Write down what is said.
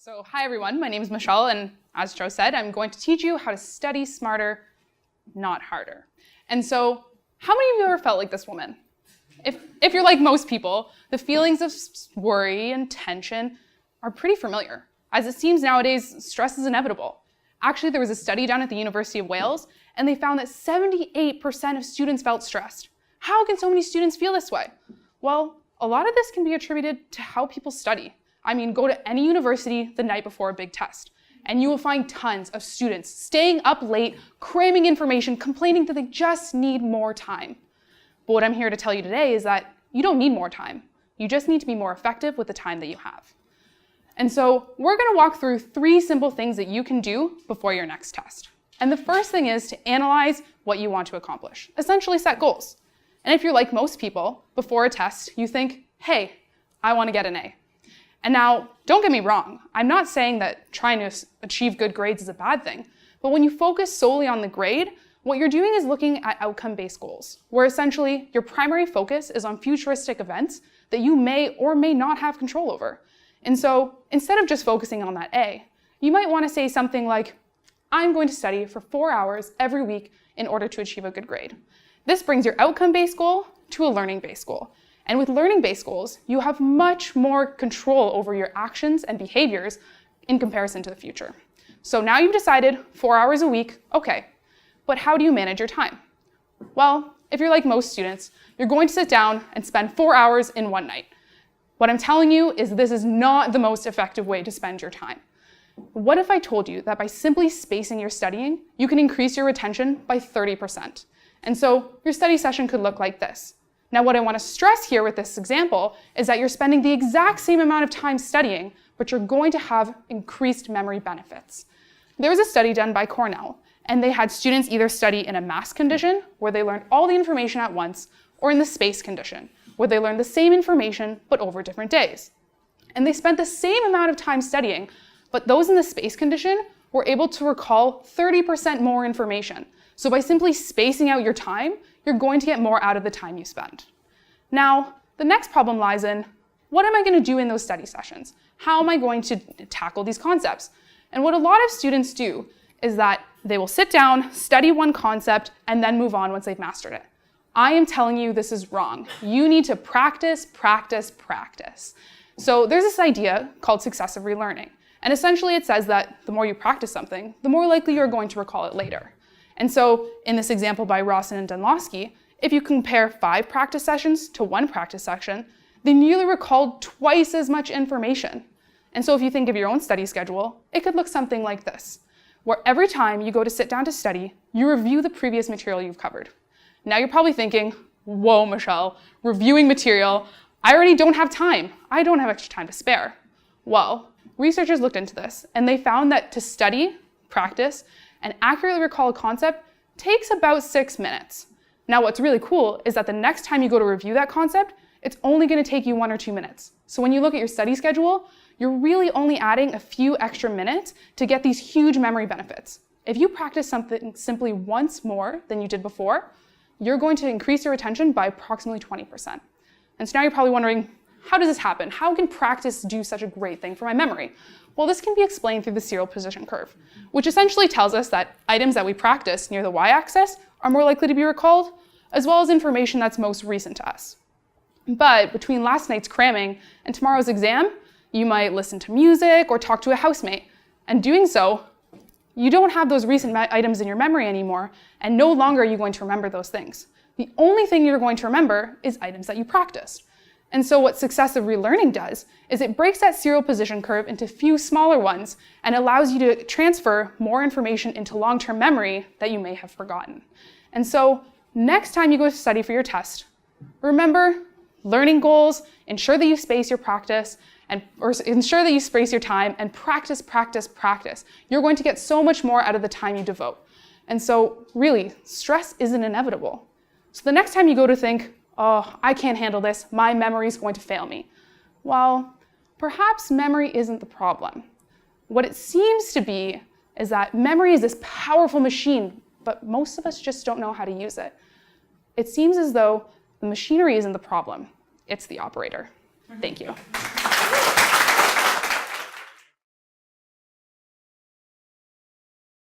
So hi everyone, my name is Michelle, and as Joe said, I'm going to teach you how to study smarter, not harder. And so, how many of you ever felt like this woman? If you're like most people, the feelings of worry and tension are pretty familiar. As it seems nowadays, stress is inevitable. Actually, there was a study done at the University of Wales, and they found that 78% of students felt stressed. How can so many students feel this way? Well, a lot of this can be attributed to how people study. I mean, go to any university the night before a big test, and you will find tons of students staying up late, cramming information, complaining that they just need more time. But what I'm here to tell you today is that you don't need more time. You just need to be more effective with the time that you have. And so we're going to walk through 3 simple things that you can do before your next test. And the first thing is to analyze what you want to accomplish, essentially set goals. And if you're like most people, before a test, you think, hey, I want to get an A. And now, don't get me wrong, I'm not saying that trying to achieve good grades is a bad thing, but when you focus solely on the grade, what you're doing is looking at outcome-based goals, where essentially your primary focus is on futuristic events that you may or may not have control over. And so, instead of just focusing on that A, you might want to say something like, I'm going to study for 4 hours every week in order to achieve a good grade. This brings your outcome-based goal to a learning-based goal. And with learning-based goals, you have much more control over your actions and behaviors in comparison to the future. So now you've decided 4 hours a week, okay, but how do you manage your time? Well, if you're like most students, you're going to sit down and spend 4 hours in one night. What I'm telling you is this is not the most effective way to spend your time. What if I told you that by simply spacing your studying, you can increase your retention by 30%? And so your study session could look like this. Now, what I want to stress here with this example is that you're spending the exact same amount of time studying, but you're going to have increased memory benefits. There was a study done by Cornell, and they had students either study in a mass condition, where they learned all the information at once, or in the space condition, where they learned the same information, but over different days. And they spent the same amount of time studying, but those in the space condition were able to recall 30% more information. So by simply spacing out your time, you're going to get more out of the time you spend. Now, the next problem lies in, what am I going to do in those study sessions? How am I going to tackle these concepts? And what a lot of students do is that they will sit down, study one concept, and then move on once they've mastered it. I am telling you this is wrong. You need to practice, practice, practice. So there's this idea called successive relearning. And essentially it says that the more you practice something, the more likely you're going to recall it later. And so in this example by Rawson and Dunlosky, if you compare 5 practice sessions to 1 practice session, they nearly recalled twice as much information. And so if you think of your own study schedule, it could look something like this, where every time you go to sit down to study, you review the previous material you've covered. Now you're probably thinking, whoa, Michelle, reviewing material, I already don't have time. I don't have extra time to spare. Well, researchers looked into this, and they found that to study, practice, and accurately recall a concept takes about 6 minutes. Now what's really cool is that the next time you go to review that concept, it's only going to take you 1 or 2 minutes. So when you look at your study schedule, you're really only adding a few extra minutes to get these huge memory benefits. If you practice something simply once more than you did before, you're going to increase your retention by approximately 20%. And so now you're probably wondering, how does this happen? How can practice do such a great thing for my memory? Well, this can be explained through the serial position curve, which essentially tells us that items that we practice near the y-axis are more likely to be recalled, as well as information that's most recent to us. But between last night's cramming and tomorrow's exam, you might listen to music or talk to a housemate. And doing so, you don't have those recent items in your memory anymore, and no longer are you going to remember those things. The only thing you're going to remember is items that you practiced. And so what successive relearning does is it breaks that serial position curve into few smaller ones and allows you to transfer more information into long-term memory that you may have forgotten. And so next time you go to study for your test, remember learning goals, ensure that you space your practice, or ensure that you space your time, and practice, practice, practice. You're going to get so much more out of the time you devote. And so really, stress isn't inevitable. So the next time you go to think, oh, I can't handle this, my memory is going to fail me. Well, perhaps memory isn't the problem. What it seems to be is that memory is this powerful machine, but most of us just don't know how to use it. It seems as though the machinery isn't the problem, it's the operator. Thank you.